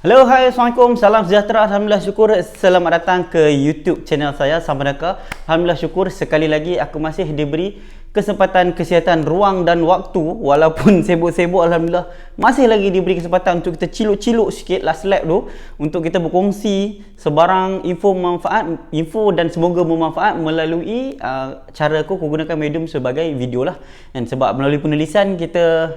Hello, hai, Assalamualaikum, salam sejahtera, Alhamdulillah syukur. Selamat datang ke YouTube channel saya, Sampernaka. Alhamdulillah syukur sekali lagi aku masih diberi kesempatan, kesihatan, ruang dan waktu. Walaupun sibuk-sibuk, Alhamdulillah masih lagi diberi kesempatan untuk kita ciluk-ciluk sikit last lap tu, untuk kita berkongsi sebarang info dan semoga bermanfaat melalui cara aku gunakan medium sebagai video lah. Dan sebab melalui penulisan kita,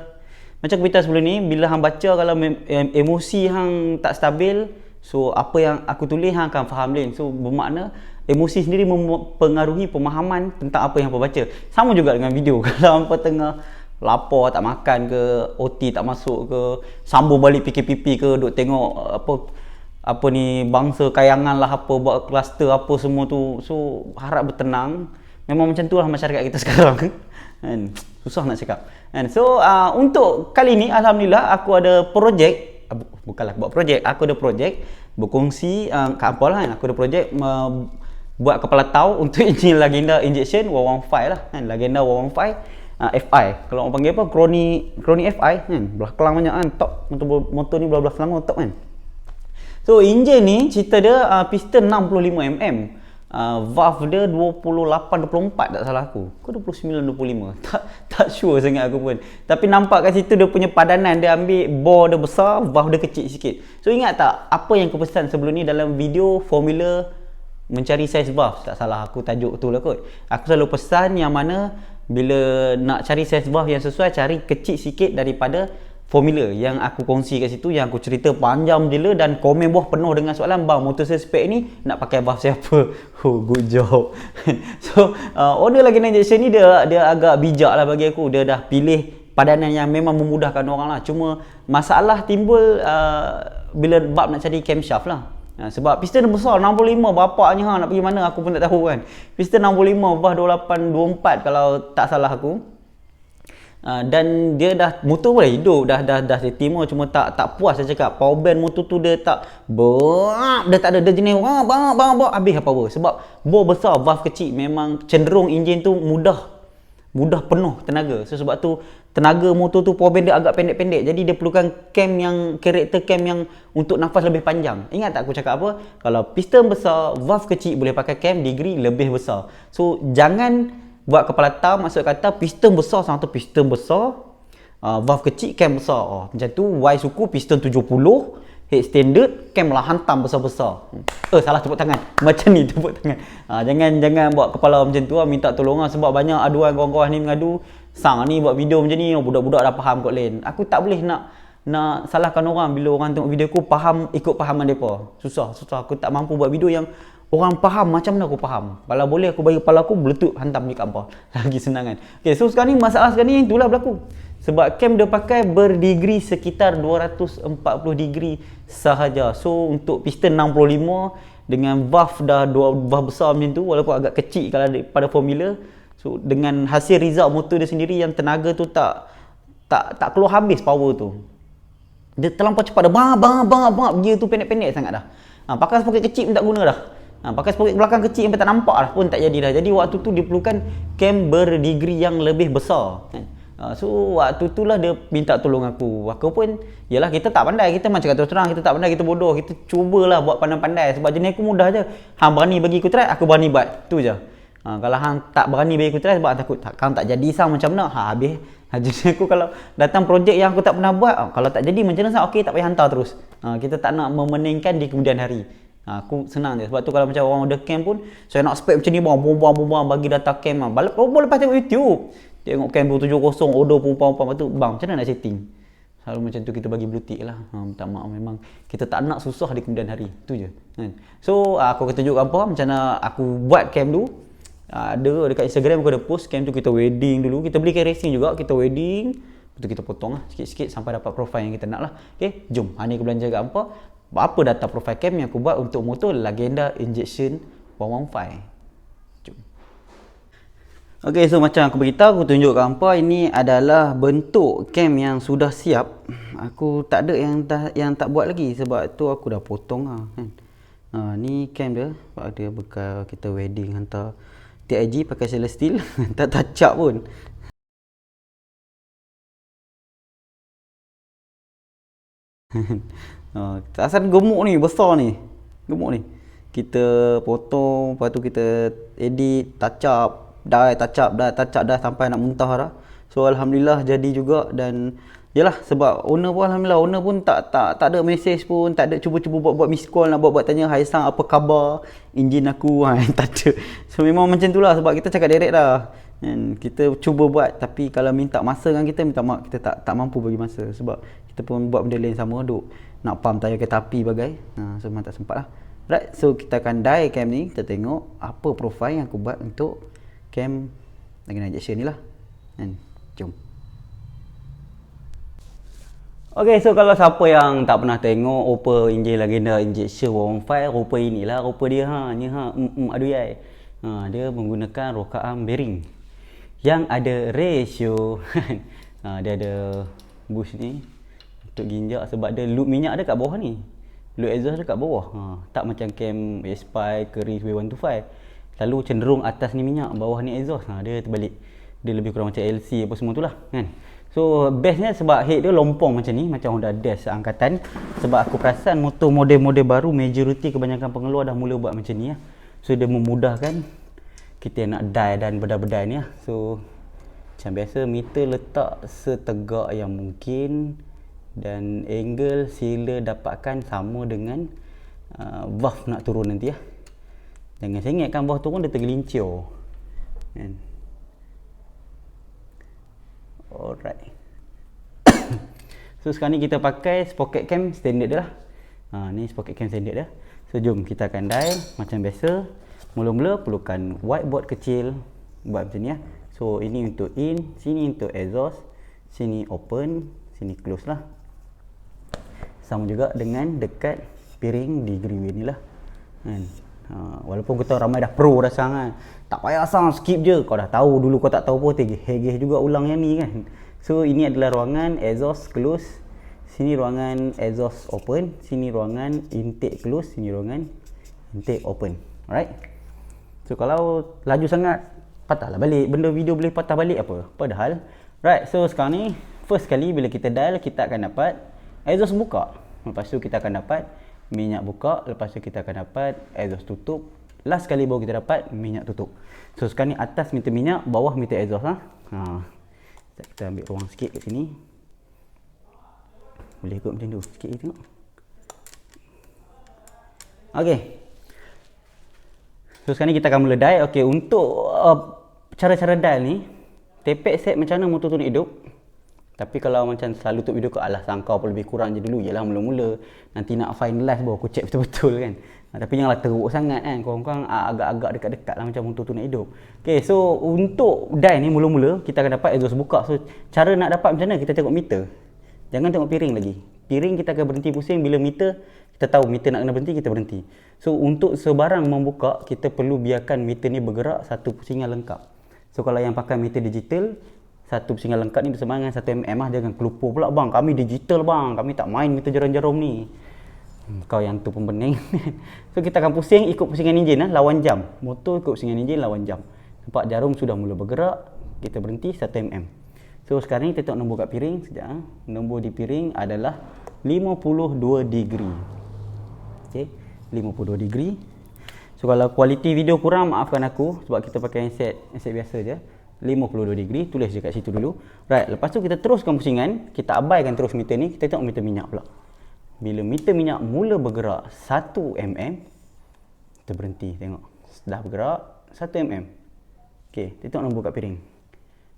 macam berita sebelum ni, bila hang baca kalau emosi hang tak stabil, so apa yang aku tulis hang akan faham lain. So bermakna emosi sendiri mempengaruhi pemahaman tentang apa yang hang baca. Sama juga dengan video. Kalau hangpa tengah lapar tak makan ke, OT tak masuk ke, sambung balik PKPP ke, duk tengok apa ni bangsa kayangan lah, apa buat kluster apa semua tu. So harap bertenang. Memang macam tu lah masyarakat kita sekarang. Kan? Susah nak cakap. And so untuk kali ni Alhamdulillah aku ada projek, bukanlah buat projek, aku ada projek berkongsi kat apa lah kan. Aku ada projek buat kepala tau untuk enjin Lagenda Injection 115 lah kan. Lagenda 115 FI. Kalau orang panggil apa, kroni FI kan. Belah kelang banyak kan, top motor ni belah Selangor top kan. So enjin ni cerita dia piston 65mm. Valve dia 28-24 tak salah aku. Ke 29-25. Tak sure sangat aku pun. Tapi nampak kat situ dia punya padanan, dia ambil bore dia besar, valve dia kecil sikit. So ingat tak apa yang aku pesan sebelum ni dalam video formula mencari saiz valve? Tak salah aku tajuk tu lah kot. Aku selalu pesan yang mana bila nak cari saiz valve yang sesuai, cari kecil sikit daripada formula yang aku kongsi kat situ, yang aku cerita panjang gila dan komen bawah penuh dengan soalan, bang motor saya spek ni nak pakai valve siapa? Oh, good job. So owner Lagenda Injection ni dia agak bijak lah bagi aku. Dia dah pilih padanan yang memang memudahkan orang lah. Cuma masalah timbul bila bab nak cari camshaft lah. Sebab piston dia besar 65, bapaknya nak pergi mana aku pun tak tahu kan. Piston 65 valve 28-24 kalau tak salah aku. Dan dia dah, motor boleh hidup, dah setting, cuma tak puas saya cakap. Power band motor tu dia tak dia tak ada, dia jenis bang habis power. Sebab bore besar, valve kecil, memang cenderung enjin tu mudah penuh tenaga. So sebab tu tenaga motor tu, power band dia agak pendek-pendek. Jadi dia perlukan karakter cam yang untuk nafas lebih panjang. Ingat tak aku cakap apa? Kalau piston besar, valve kecil, boleh pakai cam degree lebih besar. So jangan buat kepala tau, maksud kata piston besar sama tu piston besar, valve kecil, cam besar. Macam tu Y suku piston 70, head standard, cam lah hantam besar-besar. Salah tepuk tangan. Macam ni tepuk tangan. Jangan buat kepala macam tu minta tolong sebab banyak aduan kawan-kawan ni mengadu, sang ni buat video macam ni, budak-budak dah faham kot lain. Aku tak boleh nak salahkan orang bila orang tengok video aku ikut pahaman depa. Susah. Aku tak mampu buat video yang orang faham macam mana aku faham. Kalau boleh aku bagi kepala aku beletup hantam di kampar. Lagi senang kan. Okay, so sekarang ni masalah sekarang ni itulah berlaku. Sebab cam dia pakai berdegree sekitar 240 degree sahaja. So untuk piston 65 dengan valve dah valve besar macam tu, walaupun agak kecil kalau pada formula. So dengan hasil result motor dia sendiri yang tenaga tu tak keluar habis power tu. Dia terlampau cepat dah. Bang, gear tu pendek-pendek sangat dah. Pakai sprocket kecil pun tak guna dah. Pakai sprocket belakang kecil sampai tak nampak dah pun tak jadi dah. Jadi waktu tu diperlukan cam berdegree yang lebih besar. So waktu tu lah dia minta tolong aku. Aku pun, yalah kita tak pandai. Kita macam kata terus terang, kita tak pandai, kita bodoh. Kita cubalah buat pandai-pandai. Sebab jenis aku mudah je. Hang berani bagi aku try, aku berani buat. Tu je. Kalau hang tak berani bagi aku try sebab takut kang tak jadi sang macam mana, habis. Jadi aku kalau datang projek yang aku tak pernah buat, kalau tak jadi macam mana, okey tak payah hantar terus. Kita tak nak memeningkan di kemudian hari. Aku senang je. Sebab tu kalau macam orang order cam pun, saya nak spek macam ni bang, bagi data cam lepas tengok YouTube, tengok cam 270 order lepas tu bang macam mana nak setting. Selalu macam tu kita bagi blue tick lah. Minta maaf, memang kita tak nak susah di kemudian hari. Tu je kan. So aku akan tunjuk apa macam mana aku buat cam tu. Ada dekat Instagram aku ada post cam tu. Kita wedding dulu, kita beli cam racing juga, kita wedding, lepas tu kita potong lah sikit-sikit sampai dapat profile yang kita nak lah. Okay, jom ni aku belanja kat apa data profile cam yang aku buat untuk motor Lagenda Injection 115. Jom. Okay, so macam aku beritahu, aku tunjuk kat hampa, ini adalah bentuk cam yang sudah siap. Aku tak ada yang tak buat lagi, sebab tu aku dah potong lah kan. Ni cam dia, dia bekal kita wedding hantar TIG pakai stainless steel. Tak touch up pun. Asal gemuk ni, besar ni. Gemuk ni. Kita potong, lepas tu kita edit, touch up, touch up dah sampai nak muntah dah. So alhamdulillah jadi juga. Dan yalah, sebab owner pun alhamdulillah, owner pun tak ada message pun, tak ada cuba-cuba buat miss call nak buat tanya, "Hai sang, apa khabar? Enjin aku." Tak ada. So memang macam tu lah, sebab kita cakap direct dah. And kita cuba buat, tapi kalau minta masa dengan kita, minta maaf, kita tak mampu bagi masa. Sebab kita pun buat benda lain sama, duk nak pump tayar kereta api bagai. So memang tak sempat lah. Right, so kita akan dye cam ni. Kita tengok apa profile yang aku buat untuk cam Laguna injection ni lah. And jom. Okay, so kalau siapa yang tak pernah tengok Opel Engine Laguna Injection 115, rupa inilah rupa dia ni aduh yai. Dia menggunakan rokaan bearing yang ada ratio. Dia ada bush ni untuk ginjak, sebab dia loop minyak dia kat bawah ni. Loop exhaust dia kat bawah. Tak macam cam Aspire ke Ridge W125. Lalu cenderung atas ni minyak, bawah ni exhaust. Dia terbalik. Dia lebih kurang macam LC apa semua tu lah kan. So bestnya sebab head dia lompong macam ni, macam Honda Dash angkatan. Sebab aku perasan motor model-model baru majoriti kebanyakan pengeluar dah mula buat macam ni lah. So dia memudahkan kita nak dye dan bedai-bedai ni lah. So macam biasa, meter letak setegak yang mungkin. Dan angle sila dapatkan sama dengan valve nak turun nanti lah. Jangan sengitkan bawah turun, dia tergelincir kan. Alright. So sekarang ni kita pakai sprocket cam standard dia lah. Ni sprocket cam standard dia. So jom kita akan dye macam biasa. Mula-mula perlukan whiteboard kecil. Buat macam ni lah. So ini untuk in, sini untuk exhaust, sini open, sini close lah. Sama juga dengan dekat piring di grill ni lah kan. Walaupun kita ramai dah pro dah sangat, tak payah sang, skip je. Kau dah tahu dulu, kau tak tahu pun tegeh juga ulang yang ni kan. So ini adalah ruangan exhaust close, sini ruangan exhaust open, sini ruangan intake close, sini ruangan intake open. Alright. So kalau laju sangat, patahlah balik. Benda video boleh patah balik apa. Padahal right, so sekarang ni first kali bila kita dial, kita akan dapat exhaust buka. Lepas tu kita akan dapat minyak buka. Lepas tu kita akan dapat exhaust tutup. Last kali baru kita dapat minyak tutup. So sekarang ni atas meter minyak, bawah meter exhaust lah. Kita ambil ruang sikit kat sini. Boleh ikut macam tu sikit je, tengok. Okay. So sekarang ni kita akan mula dial. Okay, untuk cara-cara dial ni, tepek set macam mana motor tu nak hidup. Tapi kalau macam selalu untuk video ke alah sangkau pun lebih kurang je dulu. Yelah mula-mula, nanti nak finalize baru aku check betul-betul kan. Tapi janganlah teruk sangat kan. Korang-korang agak-agak dekat-dekat lah macam motor tu nak hidup. Okay, so untuk dial ni mula-mula kita akan dapat exhaust buka. So cara nak dapat macam mana? Kita tengok meter. Jangan tengok piring lagi. Piring kita akan berhenti pusing bila meter. Kita tahu meter nak kena berhenti, kita berhenti. So untuk sebarang membuka, kita perlu biarkan meter ni bergerak satu pusingan lengkap. So kalau yang pakai meter digital, satu pusingan lengkap ni bersama dengan 1 mm lah. Jangan kelupur pula, "Bang, kami digital bang, kami tak main meter jarum-jarum ni." Kau yang tu pembening. So kita akan pusing ikut pusingan enjin lah, lawan jam. Motor ikut pusingan enjin lawan jam. Nampak jarum sudah mula bergerak, kita berhenti 1 mm. So sekarang ni kita tengok nombor kat piring sekejap. Nombor di piring adalah 52 degree. Okay, 52 degree. So kalau kualiti video kurang, maafkan aku sebab kita pakai handset biasa je. 52 degree, tulis je kat situ dulu. Right, lepas tu kita teruskan pusingan. Kita abaikan terus meter ni. Kita tengok meter minyak pula. Bila meter minyak mula bergerak 1 mm, kita berhenti. Tengok, dah bergerak 1 mm. Okay, kita tengok nombor kat piring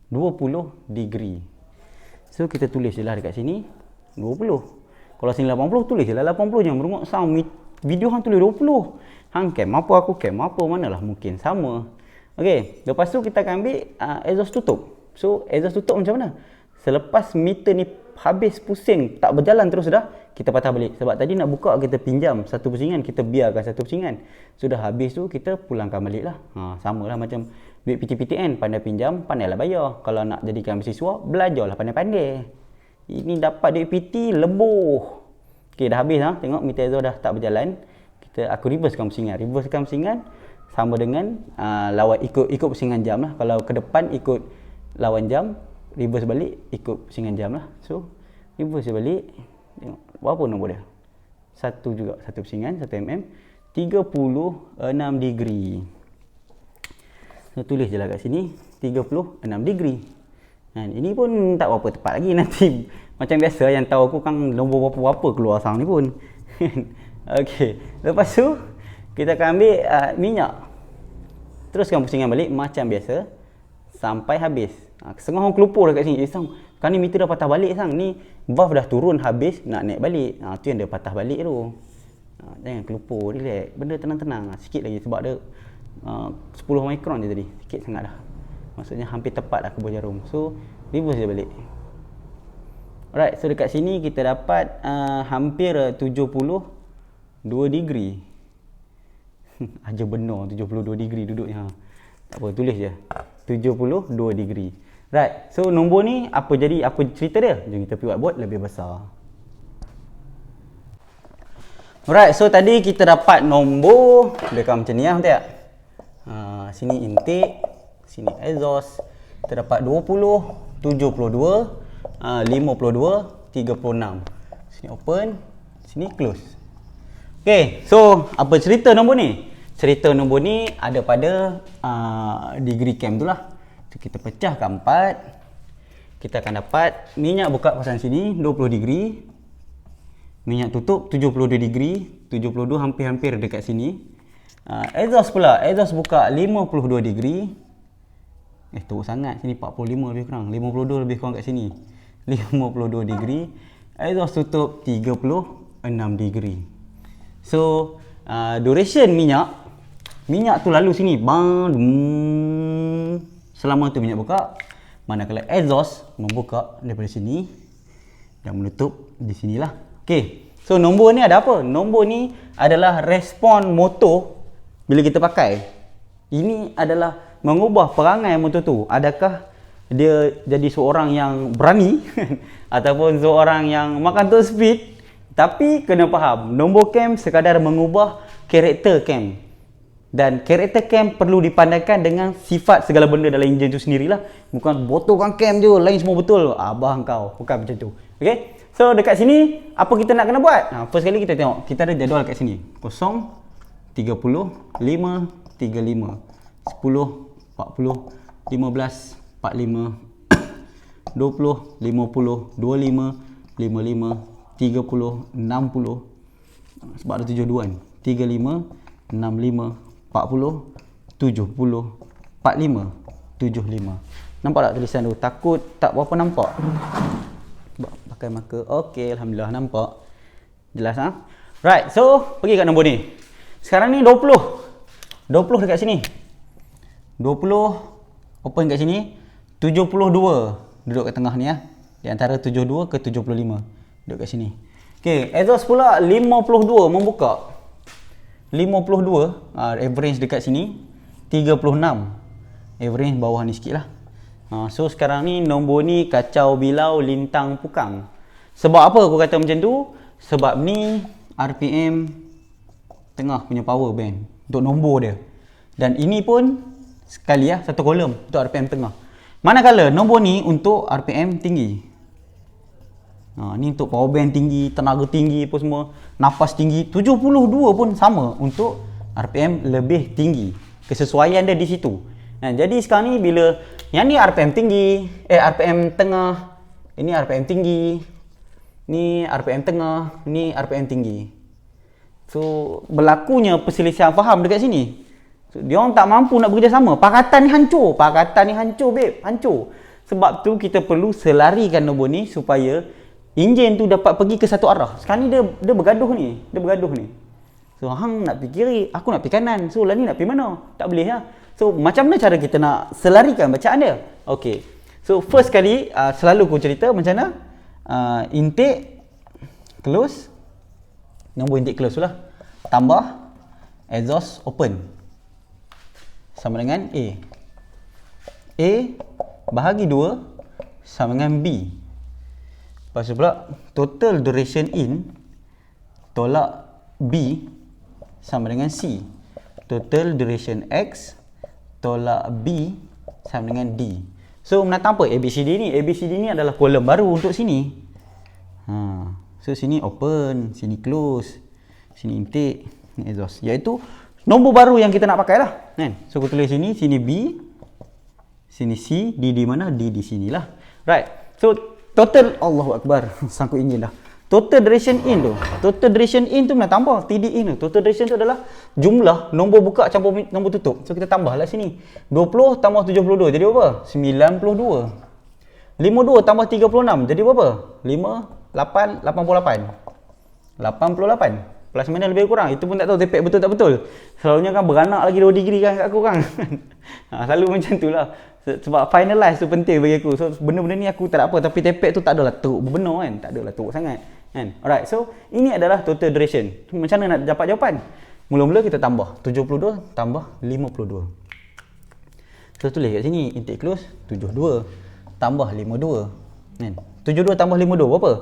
20 degree. So kita tulis je lah dekat sini 20. Kalau sini 80, tulis je lah 80. Jangan berungut sound video hang tulis 20. Hang cam apa, aku cam apa, manalah mungkin sama. Okey, lepas tu kita akan ambil exhaust tutup. So exhaust tutup macam mana? Selepas meter ni habis pusing, tak berjalan terus dah, kita patah balik. Sebab tadi nak buka kita pinjam satu pusingan, kita biarkan satu pusingan. Sudah habis tu kita pulangkan balik lah. Sama lah macam duit PTPTN, pandai pinjam, pandailah bayar. Kalau nak jadikan beasiswa, belajarlah pandai-pandai. Ini dapat duit PT, leboh. Okey, dah habis lah. Tengok meter exhaust dah tak berjalan. Aku reversekan pusingan. Sama dengan lawan ikut pusingan jam lah. Kalau ke depan ikut lawan jam, reverse balik ikut pusingan jam lah. So reverse balik, tengok Berapa nombor dia? 1 juga, 1 pusingan, 1 mm, 36 degree. So, tulis je lah kat sini 36 degree. Ini pun tak berapa tepat lagi. Nanti macam biasa yang tahu aku kan nombor berapa-berapa keluar sang ni pun. Okey, lepas tu kita akan ambil minyak. Teruskan pusingan balik macam biasa sampai habis. Setengah orang kelupur dekat sini. Sang, kan ni meter dah patah balik sang. Ni valve dah turun habis nak naik balik. Tu yang dia patah balik tu. Jangan kelupur, relax. Benda tenang-tenang. Sikit lagi sebab dia 10 mikron je tadi. Sikit sangat dah. Maksudnya hampir tepat dah kebun jarum. So, reverse je balik. Alright, so dekat sini kita dapat hampir 72 degree. Aja benar 72 degree duduknya. Tak apa, tulis je. 72 degree. Right, so nombor ni apa jadi, apa cerita dia? Jom kita pergi buat lebih besar. Alright, so tadi kita dapat nombor. Dekat macam ni lah, betul tak? Sini intake, sini exhaust. Kita dapat 20, 72, 52, 36. Sini open, sini close. Okay, so apa cerita nombor ni? Cerita nombor ni ada pada degree cam tu lah. So, kita pecahkan 4. Kita akan dapat minyak buka kawasan sini 20 degree. Minyak tutup 72 degree. 72 hampir-hampir dekat sini. Exhaust pula, exhaust buka 52 degree. Teruk sangat sini, 45 lebih kurang, 52 lebih kurang kat sini, 52 degree. Exhaust tutup 36 degree. So duration minyak tu lalu sini bang, selama tu minyak buka. Manakala exhaust membuka daripada sini dan menutup di sinilah. Okay, so nombor ni ada apa? Nombor ni adalah respon motor bila kita pakai. Ini adalah mengubah perangai motor tu. Adakah dia jadi seorang yang berani ataupun seorang yang makan top speed? Tapi kena faham, nombor cam sekadar mengubah karakter cam. Dan karakter cam perlu dipandangkan dengan sifat segala benda dalam enjin tu sendirilah. Bukan botolkan cam je, lain semua betul. Abah kau, bukan macam tu. Okay, so dekat sini apa kita nak kena buat? First kali kita tengok, kita ada jadual kat sini. 0, 30, 5, 35, 10, 40, 15, 45, 20, 50, 25, 55, 30, 60. Sebab ada 72 kan. 35, 65, 40, 70, 45, 75. Nampak tak tulisan tu? Takut tak berapa nampak. Pakai marker. Okey, alhamdulillah nampak. Jelas ah. Right, so pergi kat nombor ni. Sekarang ni 20. 20 dekat sini. 20 open kat sini. 72 duduk kat tengah ni ah. Di antara 72 ke 75. Duduk kat sini. Okey, exhaust pula 52 membuka. 52 average dekat sini. 36 average bawah ni sikit lah. So sekarang ni nombor ni kacau bilau lintang pukang. Sebab apa aku kata macam tu? Sebab ni RPM tengah punya power band untuk nombor dia. Dan ini pun sekali lah, satu kolom untuk RPM tengah. Manakala nombor ni untuk RPM tinggi. Ni untuk power band tinggi, tenaga tinggi apa semua, nafas tinggi. 72 pun sama untuk RPM lebih tinggi. Kesesuaian dia di situ. Jadi sekarang ni bila yang ni RPM tinggi, RPM tengah, ini RPM tinggi, ni RPM tengah, ni RPM tinggi. So berlakunya perselisihan faham dekat sini. So, dia orang tak mampu nak bekerjasama. Pakatan ni hancur, babe, hancur. Sebab tu kita perlu selarikan nombor ni supaya enjin tu dapat pergi ke satu arah. Sekarang ni dia bergaduh ni. So hang nak pergi kiri, aku nak pergi kanan. So lah ni nak pergi mana? Tak boleh lah. So macam mana cara kita nak selarikan bacaan dia? Okay. So first kali selalu aku cerita macam mana intake close. Nombor intake close tu lah. Tambah exhaust open. Sama dengan A. A bahagi 2 sama dengan B. Lepas tu pula total duration in tolak B sama dengan C. Total duration X tolak B sama dengan D. So menatang apa? ABCD ni. ABCD ni adalah kolom baru untuk sini. So So sini open, sini close, sini intake, ni exhaust. Iaitu nombor baru yang kita nak pakai lah kan. So aku tulis sini, sini B, sini C, D di mana? D di sini lah. Right. So total, Allahu Akbar, sangkut enjin dah. Total duration in tu nak tambah TD in tu. Total duration tu adalah jumlah nombor buka campur nombor tutup. So kita tambahlah sini. 20 tambah 72 jadi berapa? 92. 52 tambah 36 jadi berapa? 5, 8, 88. 88. Plus minus lebih kurang. Itu pun tak tahu tepek betul tak betul. Selalunya kan beranak lagi 2 degree kan kat aku kan. Selalu macam tu lah. Sebab finalize tu penting bagi aku. So benda-benda ni aku tak ada apa. Tapi tepek tu tak adalah teruk berbenar kan. Tak adalah teruk sangat kan. Alright, so ini adalah total duration. Macam mana nak dapat jawapan? Mula-mula kita tambah 72 tambah 52. So tulis kat sini intake close 72 tambah 52 kan. 72 tambah 52 berapa?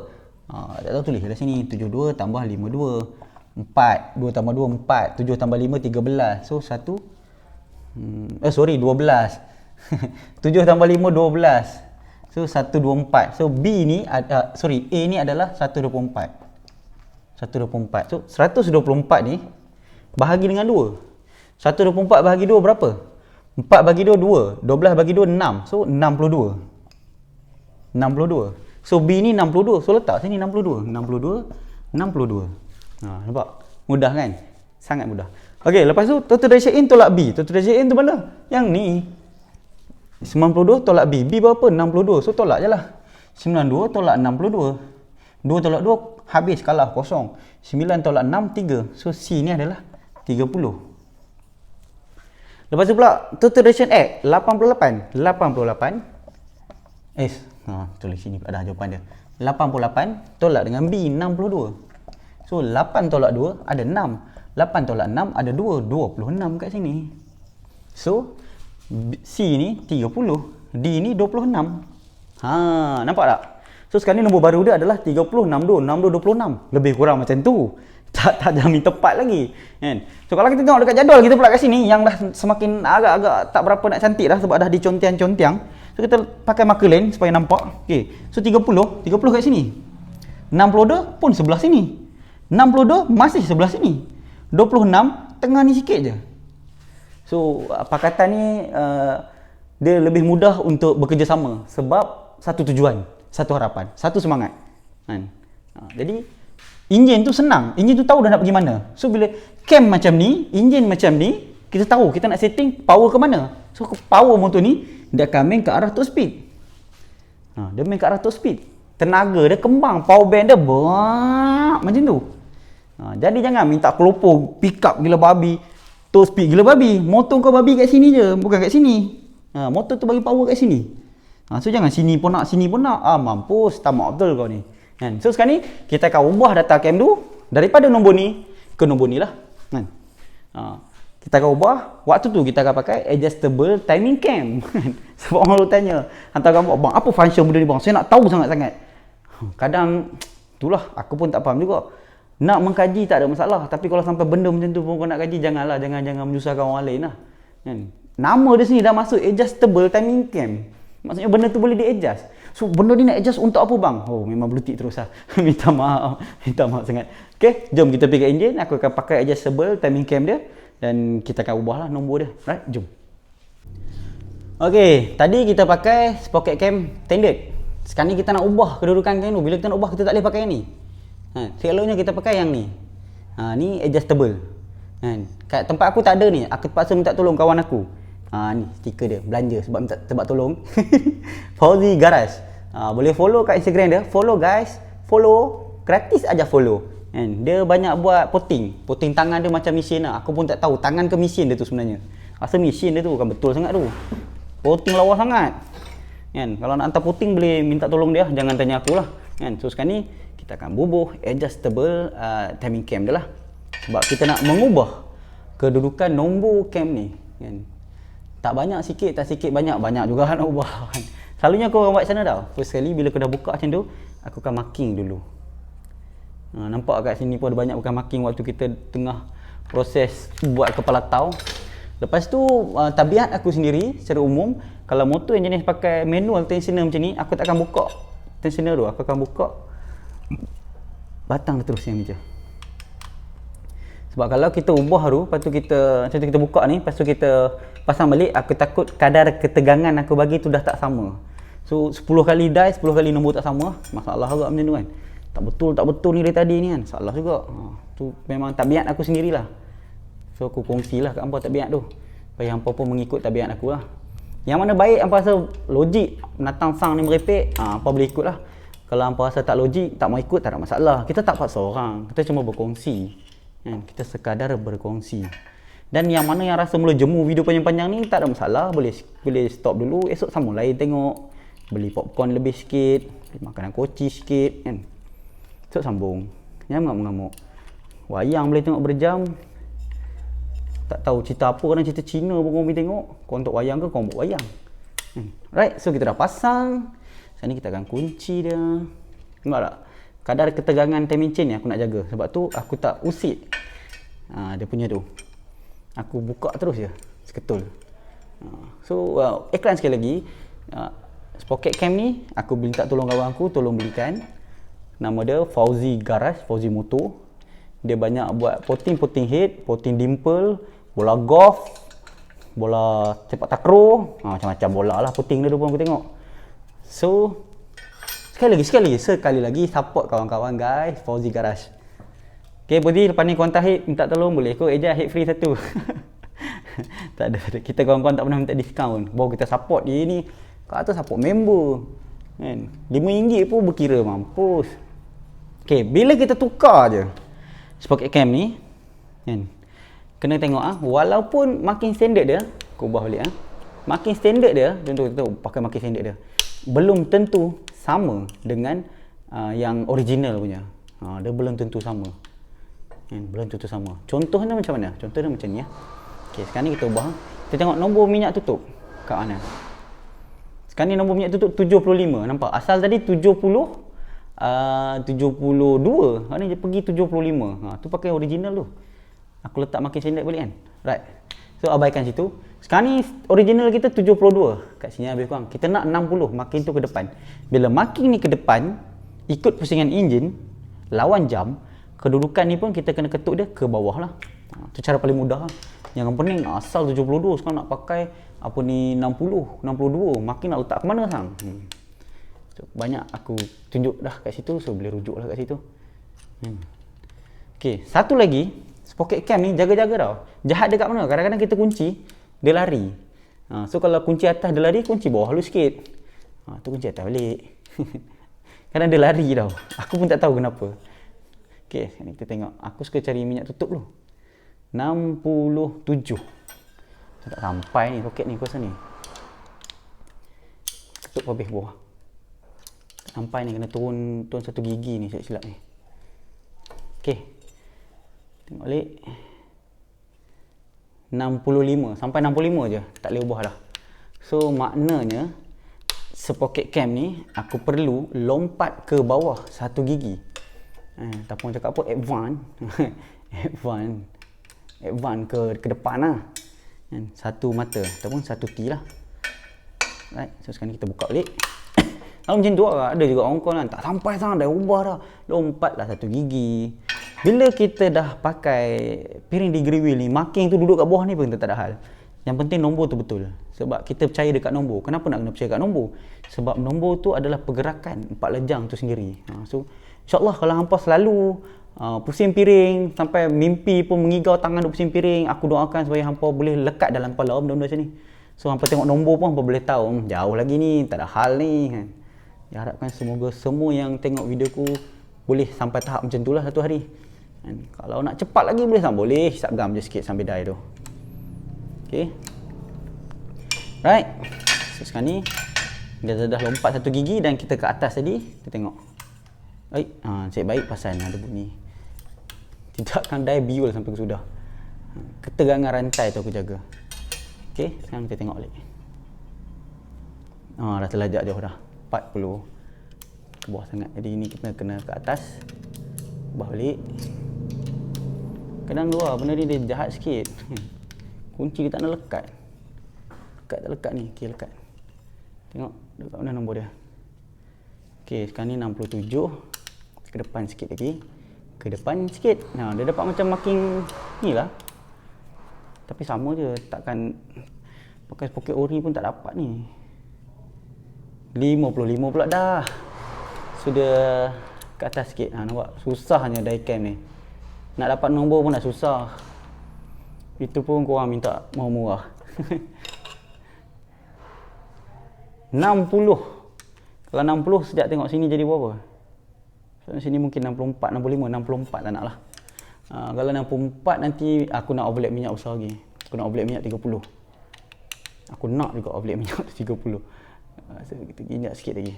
Tak tahu, tulis kat sini 72 tambah 52 4, 2 tambah 2 4, 7 tambah 5 13. So 12 7 tambah 5 12. So 124. So B ni A ni adalah 124. 124. So 124 ni bahagi dengan 2. 124 bahagi 2 berapa? 4 bagi 2 2. 12 bagi 2 6. So 62. 62. So B ni 62. So letak sini 62. 62. Nampak? Mudah kan? Sangat mudah. Okey, lepas tu total duration in tolak B. Total duration in tu mana? Yang ni. 92 tolak B. B berapa? 62. So tolak je lah. 92 tolak 62. 2 tolak 2 habis, kalah, kosong. 9 tolak 6 3. So C ni adalah 30. Lepas tu pula total duration X 88. 88 tulis sini ada jawapan dia. 88 tolak dengan B 62. So 8 tolak 2 ada 6. 8 tolak 6 ada 2. 26 kat sini. So C ni 30. D ni 26. Nampak tak? So sekarang ni nombor baru dia adalah 30, 62, 62, 26. Lebih kurang macam tu. Tak jamin tepat lagi kan? So kalau kita tengok dekat jadual kita pula kat sini yang dah semakin agak-agak tak berapa nak cantik dah sebab dah dicontiang-contiang. So kita pakai marker lain supaya nampak. Okey. So 30 kat sini. 62 pun sebelah sini. 62 masih sebelah sini. 26 tengah ni sikit je. So pakatan ni dia lebih mudah untuk bekerjasama sebab satu tujuan, satu harapan, satu semangat kan. Jadi enjin tu senang. Enjin tu tahu dah nak pergi mana. So bila cam macam ni, enjin macam ni, kita tahu kita nak setting power ke mana. So power motor ni dia akan main ke arah top speed. Dia main ke arah top speed. Tenaga dia kembang, power band dia macam tu. Jadi jangan minta kelopor, pick up gila babi, top speed gila babi. Motor kau babi kat sini je, bukan kat sini. Motor tu bagi power kat sini. So jangan sini pun nak, sini pun nak. Mampus, tamak betul kau ni. Kan? So sekarang ni kita akan ubah data cam tu daripada nombor ni ke nombor ni lah. Kan? Kita akan ubah. Waktu tu kita akan pakai adjustable timing cam. Sebab orang lalu tanya, hantar gambar, bang apa function benda ni bang? Saya nak tahu sangat-sangat. Kadang itulah aku pun tak faham juga. Nak mengkaji tak ada masalah, tapi kalau sampai benda macam tu pun kau nak kaji, janganlah, jangan menyusahkan orang lain lah. Kan? Nama dia sini dah masuk adjustable timing cam. Maksudnya benda tu boleh di-adjust. So benda ni nak adjust untuk apa bang? Oh memang blutik terus lah. Minta maaf sangat. Okay, jom kita pergi ke enjin. Aku akan pakai adjustable timing cam dia dan kita akan ubah lah nombor dia. Right, jom. Okay, tadi kita pakai sprocket cam standard. Sekarang ni kita nak ubah kedudukan cam tu. Bila kita nak ubah, kita tak boleh pakai yang ni. Selalunya kita pakai yang ni. Ni adjustable. Kat tempat aku tak ada ni. Aku terpaksa minta tolong kawan aku. Ni stiker dia, belanja sebab tolong. Fauzi Garage. Boleh follow kat Instagram dia. Follow guys. Follow. Gratis aja follow. Dia banyak buat potting tangan dia macam mesin lah. Aku pun tak tahu tangan ke mesin dia tu sebenarnya. Rasa mesin dia tu kan betul sangat tu. Potting lawa sangat. Kalau nak hantar potting boleh minta tolong dia. Jangan tanya aku lah. So sekarang ni kita akan bubuh adjustable timing cam dia lah. Sebab kita nak mengubah kedudukan nombor cam ni. Tak banyak sikit, tak sikit banyak juga nak ubah. Selalunya aku orang buat macam mana tau. First sekali bila aku dah buka macam tu, aku akan marking dulu. Nampak kat sini pun ada banyak bukan marking waktu kita tengah proses buat kepala tau. Lepas tu tabiat aku sendiri secara umum, kalau motor yang jenis pakai manual tensioner macam ni, aku tak akan buka tensioner tu. Aku akan buka batang terus yang ni je. Sebab kalau kita ubah tu, lepas tu kita macam tu kita buka ni, lepas tu kita pasang balik, aku takut kadar ketegangan aku bagi tu dah tak sama. So 10 kali die, 10 kali nombor tak sama. Masalah juga macam tu kan. Tak betul ni dari tadi ni kan. Salah juga. Tu memang tabiat aku sendirilah. So aku kongsilah kat hangpa tabiat tu. Supaya hangpa pun mengikut tabiat aku lah. Yang mana baik hangpa rasa logik, menatang sang ni merepek, hangpa boleh ikut lah. Kalau hangpa rasa tak logik, tak mau ikut, tak ada masalah. Kita tak paksa orang. Kita cuma berkongsi. Kan? Kita sekadar berkongsi. Dan yang mana yang rasa mula jemu video panjang-panjang ni, tak ada masalah. Boleh stop dulu. Esok sambung lain tengok. Beli popcorn lebih sikit. Beli makanan koci sikit. Kan? Esok sambung. Jangan mengamuk-mengamuk. Wayang boleh tengok berjam. Tak tahu cerita apa, kadang cerita Cina pun korang boleh tengok. Korang untuk wayang ke, korang buat wayang. Right, so kita dah pasang. Sekarang ni kita akan kunci dia. Nampak tak? Kadar ketegangan timing chain ni aku nak jaga. Sebab tu aku tak usik dia punya tu. Aku buka terus je, seketul. So iklan sekali lagi. Pocket cam ni aku minta tolong kawan aku, tolong belikan. Nama dia Fauzi Garage, Fauzi Motor. Dia banyak buat poting head, poting dimple, bola golf, bola sepak takraw, macam-macam bola lah poting dia tu pun aku tengok. So sekali lagi support kawan-kawan guys, Fauzi Garage. Okay, Fauzi, lepas ni kontak head minta tolong boleh kau eja head free satu. Tak ada. Kita kawan-kawan tak pernah minta diskaun. Baru kita support dia ni. Kata support member. Kan? RM5 pun berkira mampus. Okay, bila kita tukar je pocket cam ni, kan? Kena tengok walaupun makin standard dia, aku ubah balik makin standard dia, contoh kita pakai makin standard dia, belum tentu sama dengan yang original punya. Dia belum tentu sama. Kan? Belum tentu sama. Contohnya macam mana? Contohnya macam ni Okey, sekarang ni kita ubah. Kita tengok nombor minyak tutup kat mana. Sekarang ni nombor minyak tutup 75. Nampak? Asal tadi 72. Hari ni dia pergi 75. Tu pakai original tu. Aku letak makin standard balik kan. Right. So abaikan situ. Sekarang ni original kita 72. Kat sini lebih kurang. Kita nak 60 makin tu ke depan. Bila makin ni ke depan, ikut pusingan enjin, lawan jam, kedudukan ni pun kita kena ketuk dia ke bawah lah. Tu cara paling mudah lah. Yang pening asal 72 sekarang nak pakai apa ni 60, 62. Makin nak letak ke mana sang? So, banyak aku tunjuk dah kat situ, so boleh rujuk lah kat situ. Okay, satu lagi, pocket cam ni jaga-jaga tau. Jahat dekat mana? Kadang-kadang kita kunci, dia lari. So kalau kunci atas dia lari, kunci bawah lu sikit. Tu kunci atas balik. Kadang dia lari tau. Aku pun tak tahu kenapa. Okay, sekarang kita tengok. Aku suka cari minyak tutup dulu. 67. Tak sampai ni poket ni, aku rasa ni. Tutup habis bawah. Sampai ni kena turun satu gigi ni silap ni. Okey. Tengok balik. 65, sampai 65 je. Tak boleh ubah dah. So maknanya sepoket cam ni aku perlu lompat ke bawah satu gigi. Tak pun cakap apa advance. advance ke depan lah. Satu mata ataupun satu T lah. Right. So sekarang ni kita buka balik. Kalau macam tu lah, ada juga orang kawan tak sampai sangat dah ubah dah. Lompatlah satu gigi. Bila kita dah pakai piring degree wheel ni, marking tu duduk kat bawah ni pun tak ada hal. Yang penting nombor tu betul. Sebab kita percaya dekat nombor. Kenapa nak kena percaya dekat nombor? Sebab nombor tu adalah pergerakan empat lejang tu sendiri. So insyaAllah kalau hampa selalu pusing piring sampai mimpi pun mengigau tangan duk pusing piring, aku doakan supaya hampa boleh lekat dalam kepala benda-benda macam ni. So hampa tengok nombor pun hampa boleh tahu jauh lagi ni, tak ada hal ni kan. Diharapkan semoga semua yang tengok video ku boleh sampai tahap macam tu lah satu hari. Dan kalau nak cepat lagi boleh tak? Boleh, hisap gam je sikit sampai die tu. Okay. Right. So sekarang ni dia dah lompat satu gigi dan kita ke atas tadi. Kita tengok. Cek baik pasal ada bunyi. Tidak akan die biul sampai ke sudah. Ketegangan rantai tu aku jaga. Okay, sekarang kita tengok balik. Dah terlajak jauh dah. 40 ke bawah sangat. Jadi ini kita kena ke atas. Ubah balik. Kadang dua benda ni dia jahat sikit. Kunci dia tak nak lekat. Lekat tak lekat ni. Okay, lekat. Tengok dekat mana nombor dia. Okay, sekarang ni 67. Ke depan sikit lagi. ke depan sikit. Nah, dia dapat macam marking ni lah. Tapi sama je, takkan pakai poket ori pun tak dapat ni. 55 pula dah. Sudah ke atas sikit. Ha, nampak susahnya diecam ni. Nak dapat nombor pun dah susah. Itu pun korang minta mau murah. 60. Kalau 60 sejak tengok sini jadi berapa? So, sini mungkin 64, 65, 64 tak nak lah. Kalau 64 nanti aku nak overlap minyak besar lagi. Aku nak overlap minyak 30. Aku nak juga overlap minyak 30. So, kita injak sikit lagi.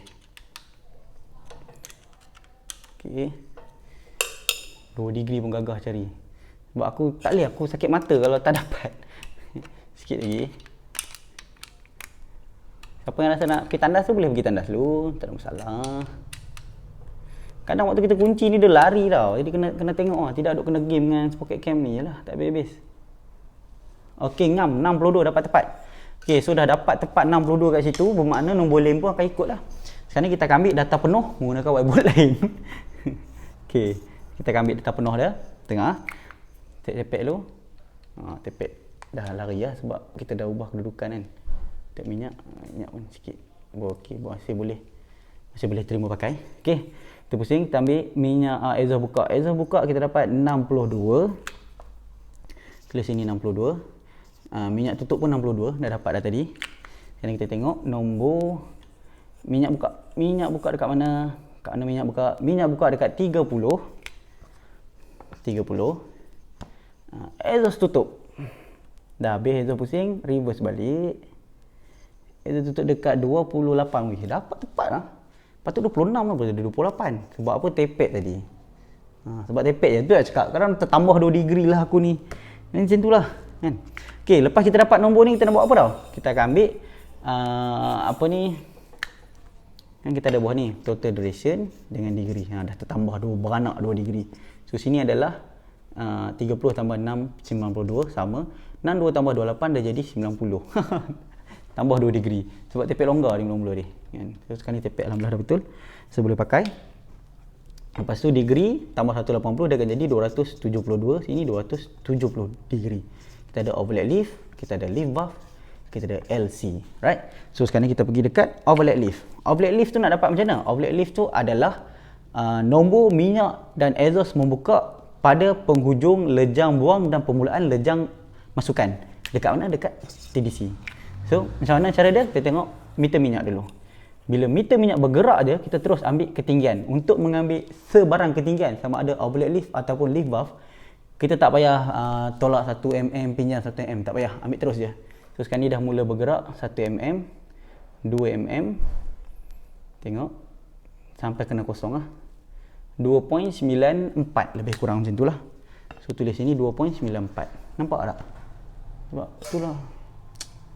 Okay. 2 degree pun gagah cari. Sebab aku tak boleh, aku sakit mata kalau tak dapat. Sikit lagi. Siapa yang rasa nak pergi tandas tu boleh pergi tandas dulu, tak ada masalah. Kadang waktu kita kunci ni dia lari tau. Jadi kena tengok lah, tidak duk kena game dengan pocket cam ni. Yalah, tak habis-habis. Okey, ngam 62 dapat tepat. Okey, so dah dapat tepat 62 kat situ, bermakna nombor lane pun akan ikut lah. Sekarang ni kita akan ambil data penuh menggunakan whiteboard lain. Okey, kita akan ambil data penuh dia, tengah. Tepek dulu. Tepek dah lari lah sebab kita dah ubah kedudukan kan. Tep minyak pun sikit. Okey, masih boleh terima pakai. Okey, kita pusing, kita ambil minyak exhaust buka. Exhaust buka kita dapat 62. Tulis sini 62. Minyak tutup pun 62, dah dapat dah tadi. Sekarang kita tengok nombor minyak buka. Minyak buka dekat mana? Kat mana minyak buka? Minyak buka dekat 30. Exhaust tutup. Dah habis exhaust pusing, reverse balik. Exhaust tutup dekat 28. Wih, dapat tepat lah. Patut 26 lah, pasal 28. Sebab apa? Tepek tadi. Sebab tepek je, tu lah cakap. Kadang tertambah 2 degree lah aku ni. Macam tu lah kan? Okay, lepas kita dapat nombor ni, kita nak buat apa tau? Kita akan ambil apa ni, kan kita ada buah ni, total duration dengan degree. Dah tertambah beranak 2 degree. So sini adalah 30 tambah 6, 92 sama. 62 tambah 28 dah jadi 90. Tambah 2 degree. Sebab tepek longgar ni mula-mula ni kan? So sekarang ni tepek alhamdulillah dah betul, so boleh pakai. Lepas tu degree tambah 180 dia akan jadi 272. Sini 270 degree. Kita ada overlap leaf, kita ada leaf valve, kita ada LC, right? So sekarang kita pergi dekat overlap leaf. Overlap leaf tu nak dapat macam mana? Overlap leaf tu adalah nombor minyak dan exhaust membuka pada penghujung lejang buang dan permulaan lejang masukan. Dekat mana? Dekat TDC. So macam mana cara dia? Kita tengok meter minyak dulu. Bila meter minyak bergerak je, kita terus ambil ketinggian. Untuk mengambil sebarang ketinggian, sama ada overlap leaf ataupun leaf valve, kita tak payah tolak 1 mm, pinjam 1 mm, tak payah, ambil terus je. So sekarang ni dah mula bergerak 1 mm, 2 mm, tengok sampai kena kosong lah, 2.94, lebih kurang macam tu lah. So tulis sini 2.94, nampak tak? Sebab tu lah,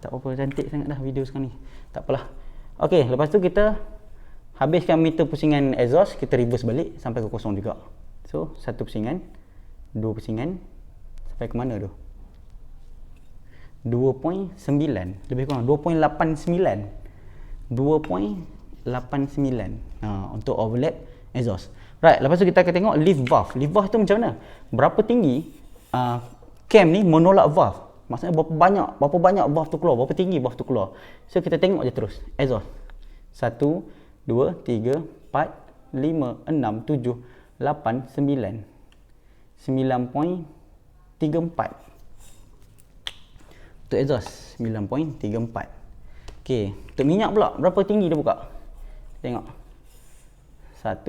tak apa-apa, cantik sangat dah video sekarang ni, tak apalah. Ok, lepas tu kita habiskan meter pusingan exhaust, kita reverse balik sampai ke kosong juga. So 1 pusingan, 2 pusingan, sampai ke mana tu? 2.9, lebih kurang 2.89, 2.89 untuk overlap exhaust. Right, lepas tu kita akan tengok leaf valve. Leaf valve tu macam mana? Berapa tinggi cam ni menolak valve. Maksudnya berapa banyak valve tu keluar, berapa tinggi valve tu keluar. So kita tengok je terus exhaust. 1, 2, 3, 4, 5, 6, 7, 8, 9. 9.34 untuk exhaust, 9.34. ok, untuk minyak pula berapa tinggi dia buka? Tengok 1,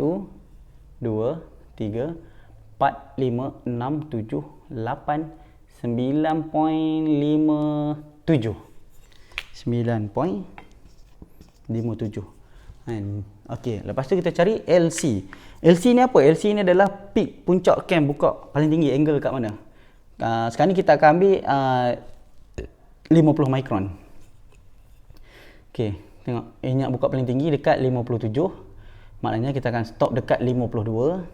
2, 3, 4, 5, 6, 7, 8, 9.57 9.57. ok, lepas tu kita cari LC. LC ni apa? LC ni adalah peak puncak cam buka paling tinggi, angle kat mana. Sekarang ni kita akan ambil 50 micron. ok, tengok minyak buka paling tinggi dekat 57. Maknanya kita akan stop dekat 52.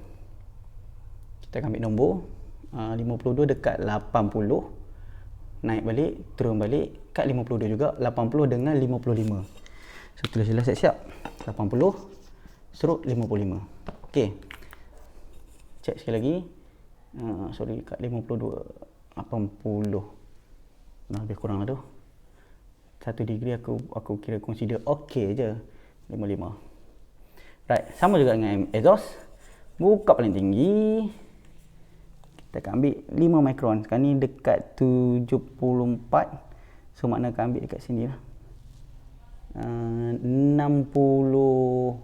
Kita akan ambil nombor 52 dekat 80. Naik balik, turun balik kat 52 juga, 80 dengan 55. So tulis jelas siap-siap, 80 / 55. ok, check sekali lagi. Sorry, kat 52 80. Lebih kurang lah tu. 1 degree aku kira consider okey je. 55. Right, sama juga dengan exhaust. Buka paling tinggi. Kita akan ambil 5 mikron. Sekarang ni dekat 74. So makna akan ambil dekat sini lah. 63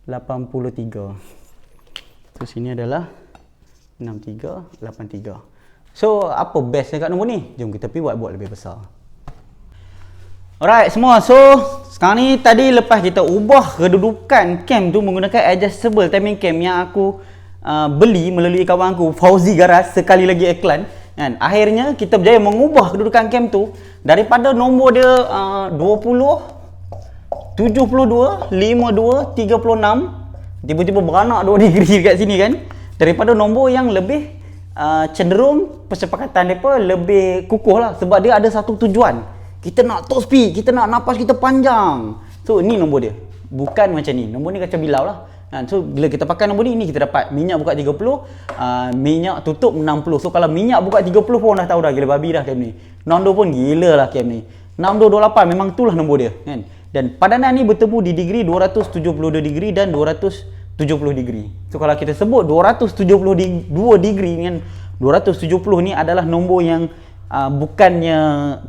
83. So sini adalah 63 83. So apa best dekat nombor ni? Jom kita pergi buat lebih besar. Alright semua, so sekarang ni tadi lepas kita ubah kedudukan cam tu menggunakan adjustable timing cam yang aku beli melalui kawan aku Fauzi Garas, sekali lagi iklan kan. Akhirnya kita berjaya mengubah kedudukan cam tu daripada nombor dia 20 72 52 36, tiba-tiba beranak 2 degree dekat sini kan, daripada nombor yang lebih cenderung persepakatan mereka lebih kukuh lah, sebab dia ada satu tujuan. Kita nak top speed, kita nak napas kita panjang. So ni nombor dia, bukan macam ni. Nombor ni kacau bilau lah. So bila kita pakai nombor ni kita dapat minyak buka 30, minyak tutup 60. So kalau minyak buka 30 pun dah tahu dah gila babi dah cam ni. Nando pun gila lah cam ni. 6228 memang itulah nombor dia kan. Dan padanan ni bertemu di degree 272 degree dan 270 degree. So kalau kita sebut 272 degree dengan 270 ni adalah nombor yang bukannya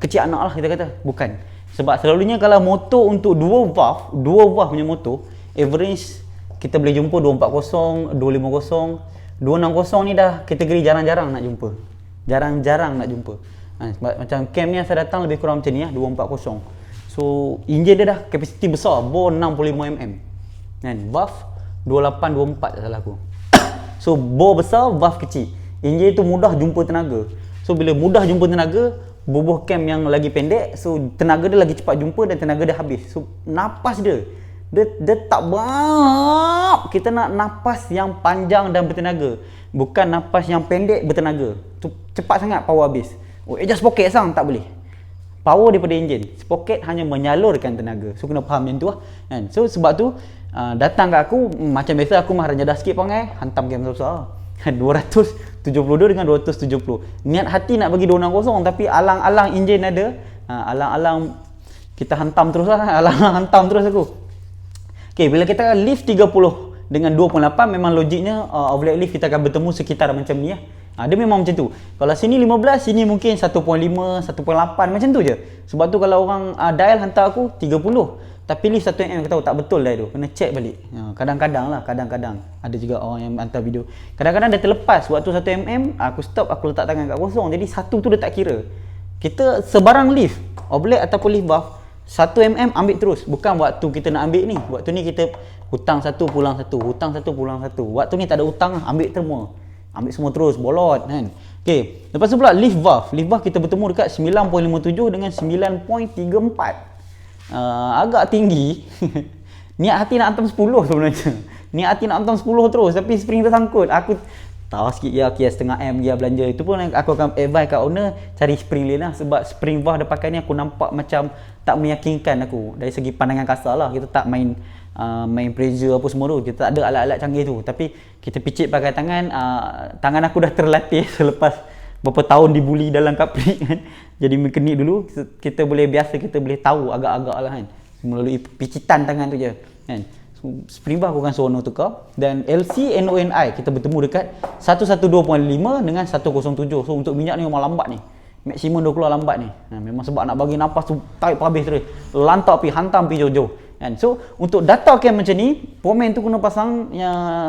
kecil anak lah kita kata. Bukan. Sebab selalunya kalau motor untuk 2 valve punya motor, average kita boleh jumpa 240, 250, 260 ni dah kategori jarang-jarang nak jumpa. Jarang-jarang nak jumpa. Macam cam ni asal datang lebih kurang macam ni 240. So enjin dia dah kapasiti besar, bore 65mm kan, valve 2824 tak salah aku. So bore besar, valve kecil, enjin tu mudah jumpa tenaga. So bila mudah jumpa tenaga, bubuh cam yang lagi pendek, so tenaga dia lagi cepat jumpa dan tenaga dia habis. So napas dia tak banyak. Kita nak napas yang panjang dan bertenaga, bukan napas yang pendek bertenaga. Tu cepat sangat power habis. Adjust pocket sang tak boleh. Power daripada enjin, sprocket hanya menyalurkan tenaga. So kena faham macam tu lah kan. So sebab tu datang kat aku macam biasa, aku mah rendah sikit pangai, hantam game besar. 272 dengan 270. Niat hati nak bagi 260 tapi alang-alang enjin ada, alang-alang kita hantam terus lah. Alang-alang hantam terus aku. Okay, bila kita lift 30 dengan 2.8 memang logiknya overlap lift kita akan bertemu sekitar macam ni Dia memang macam tu. Kalau sini 15, sini mungkin 1.5, 1.8 macam tu je. Sebab tu kalau orang dial hantar aku 30, tapi lift 1mm aku tahu tak betul dah tu. Kena check balik. Kadang-kadang lah, kadang-kadang ada juga orang yang hantar video. Kadang-kadang dia terlepas waktu 1mm, aku stop, aku letak tangan kat kosong. Jadi satu tu dia tak kira. Kita sebarang lift, overlap ataupun lift buff, 1mm ambil terus. Bukan waktu kita nak ambil ni. Waktu ni kita hutang satu pulang satu, hutang satu pulang satu. Waktu ni tak ada hutang, ambil semua. Ambil semua terus, bolot kan. Okey, lepas tu pula lift valve. Lift valve kita bertemu dekat 9.57 dengan 9.34. Agak tinggi. Niat hati nak hantam 10 sebenarnya. Niat hati nak hantam 10 terus tapi spring tersangkut. Aku tahu sikit ya, kira setengah M dia belanja. Itu pun aku akan advise kat owner cari spring lain lah. Sebab spring valve dia pakai ni aku nampak macam tak meyakinkan aku. Dari segi pandangan kasar lah. Kita tak main pressure apa semua tu. Kita tak ada alat-alat canggih tu. Tapi kita picit pakai tangan. Tangan aku dah terlatih selepas berapa tahun dibuli dalam kaprik kan. Jadi mekanik dulu kita boleh kita boleh tahu agak-agak lah kan. Melalui picitan tangan tu je kan. So, spring bar aku akan suruh tukar. Dan LC NONI kita bertemu dekat 112.5 dengan 107. So untuk minyak ni memang lambat ni. Maksimum 20 lambat ni. Memang sebab nak bagi nafas tu tarik habis terus. Lantak pi, hantam pi jauh-jauh. Kan? So untuk data cam macam ni, pomen tu kena pasang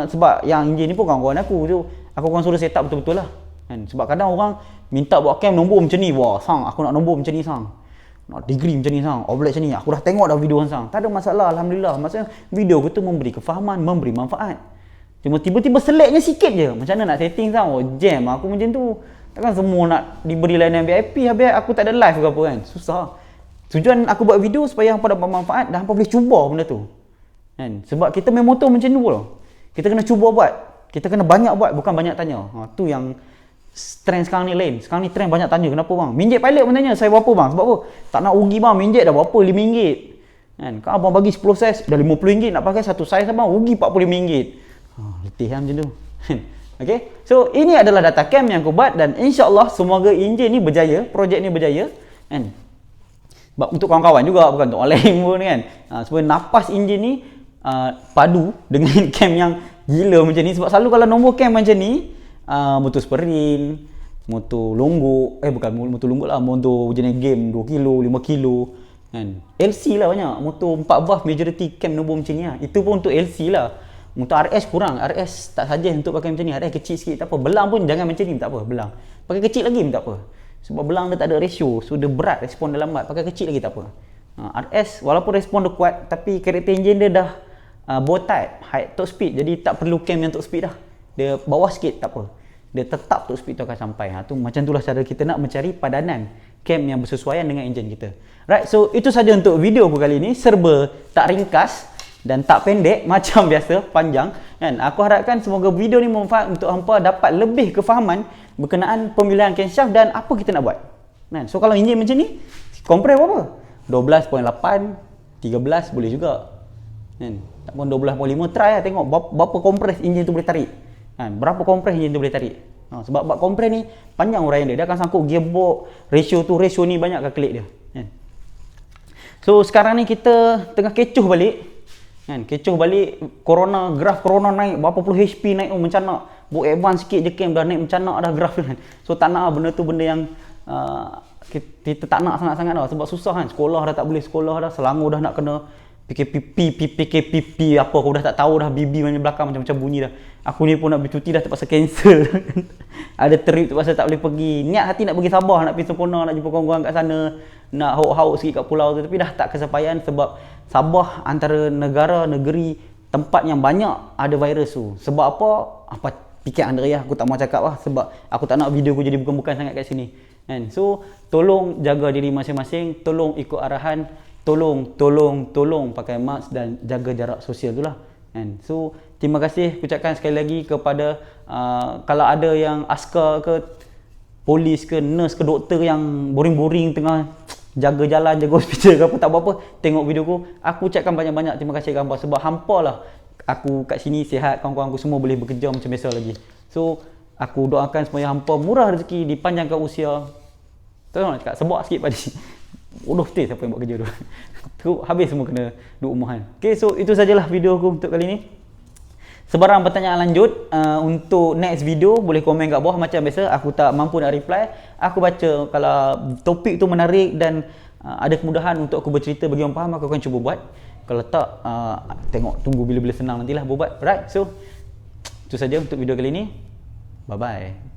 sebab yang enjin ni pun kawan-kawan aku tu. Aku akan suruh set up betul-betul lah. Kan? Sebab kadang orang minta buat cam nombor macam ni. Wah, sang aku nak nombor macam ni sang. Nak degree macam ni sang. Overlap macam ni. Aku dah tengok dah video sang. Tak ada masalah, alhamdulillah. Maksudnya video aku tu memberi kefahaman, memberi manfaat. Cuma tiba-tiba seleknya sikit je. Macam mana nak setting sang? Oh, jam aku macam tu. Takkan semua nak diberi layanan VIP habis aku tak ada live ke apa kan. Susah. Tujuan aku buat video supaya hampa dapat manfaat dan hampa boleh cuba benda tu. Kan? Sebab kita main motor macam tu loh. Kita kena cuba buat. Kita kena banyak buat, bukan banyak tanya. Tu yang trend sekarang ni lain. Sekarang ni trend banyak tanya. Kenapa bang? Minjet pilot pun tanya, saya berapa bang? Sebab apa? Tak nak rugi bang, minjet dah berapa? RM5. Kan abang bagi 10 saiz dah RM50, nak pakai satu saiz abang rugi RM45. Letih lah macam tu. Okay, so ini adalah data cam yang aku buat dan insya-Allah semoga enjin ni berjaya, projek ni berjaya kan. Untuk kawan-kawan juga, bukan untuk orang lain pun kan. Supaya napas enjin ni padu dengan cam yang gila macam ni. Sebab selalu kalau nombor cam macam ni, motor sprint, motor longgok, bukan motor longgok lah, motor jenis game 2 kilo, 5 kilo kan. LC lah banyak, motor 4 valve majority cam nombor macam ni lah. Itu pun untuk LC lah. Motor RS kurang, RS tak saja untuk pakai macam ni. RS kecil sikit tak apa, belang pun jangan macam ni, tak apa, belang. Pakai kecil lagi pun tak apa. Sebab belang dia tak ada ratio, so dia berat, respon dia lambat. Pakai kecil lagi tak apa. RS walaupun respon dia kuat, tapi karakter enjin dia dah bow type, high top speed, jadi tak perlu cam yang top speed dah. Dia bawah sikit tak apa. Dia tetap top speed tu akan sampai. Tu macam itulah cara kita nak mencari padanan cam yang bersesuaian dengan enjin kita. Right, so itu saja untuk video aku kali ini. Serba tak ringkas dan tak pendek macam biasa, panjang kan. Aku harapkan semoga video ni bermanfaat untuk hangpa dapat lebih kefahaman berkenaan pemilihan camshaft dan apa kita nak buat kan. So kalau enjin macam ni, kompres berapa? 12.8, 13 boleh juga kan. Tak pun 12.5, try lah tengok berapa kompres enjin tu boleh tarik kan. Berapa kompres enjin tu boleh tarik. Sebab bab kompres ni panjang uraian dia akan sangkut gearbox, ratio ni banyak kalkulat dia kan. So sekarang ni kita tengah kecoh balik kan, kecoh balik corona, graf corona naik berapa puluh HP naik mencanak. Buat advance sikit je cam dah naik mencanak dah graf kan. So tak nak benda tu, benda yang kita tak nak sangat-sangat dah, sebab susah kan. Sekolah dah tak boleh sekolah dah, Selangor dah nak kena PKPP apa aku dah tak tahu dah, BB macam belakang macam-macam bunyi dah. Aku ni pun nak bercuti dah terpaksa cancel. Ada trip terpaksa tak boleh pergi. Niat hati nak pergi Sabah, nak pergi Sempurna, nak jumpa kawan-kawan kat sana, nak hauk-hauk sikit kat pulau tu, tapi dah tak kesampaian sebab Sabah antara negeri tempat yang banyak ada virus tu. Sebab apa fikir Andrea, aku tak mau cakap lah sebab aku tak nak video aku jadi bukan-bukan sangat kat sini kan. So tolong jaga diri masing-masing, tolong ikut arahan, tolong pakai mask dan jaga jarak sosial tu lah kan. So terima kasih ucapkan sekali lagi kepada kalau ada yang askar ke, polis ke, nurse ke, doktor yang boring-boring tengah jaga jalan, jaga hospital ke apa, tak apa-apa, tengok video aku ucapkan banyak-banyak terima kasih hampa, sebab hampa lah aku kat sini sihat, kawan-kawan aku semua boleh bekerja macam biasa lagi. So aku doakan supaya hampa murah rezeki, dipanjangkan usia. Tolong nak cakap sebab sikit pada bodoh betul siapa yang buat kerja tu. Tu habis semua kena duduk rumahan. Okay, so itu sajalah video aku untuk kali ni. Sebarang pertanyaan lanjut untuk next video boleh komen kat bawah. Macam biasa aku tak mampu nak reply. Aku baca kalau topik tu menarik dan ada kemudahan untuk aku bercerita bagi orang faham, aku akan cuba buat. Kalau tak tengok, tunggu bila-bila senang nantilah buat. Right, so itu saja untuk video kali ni. Bye bye.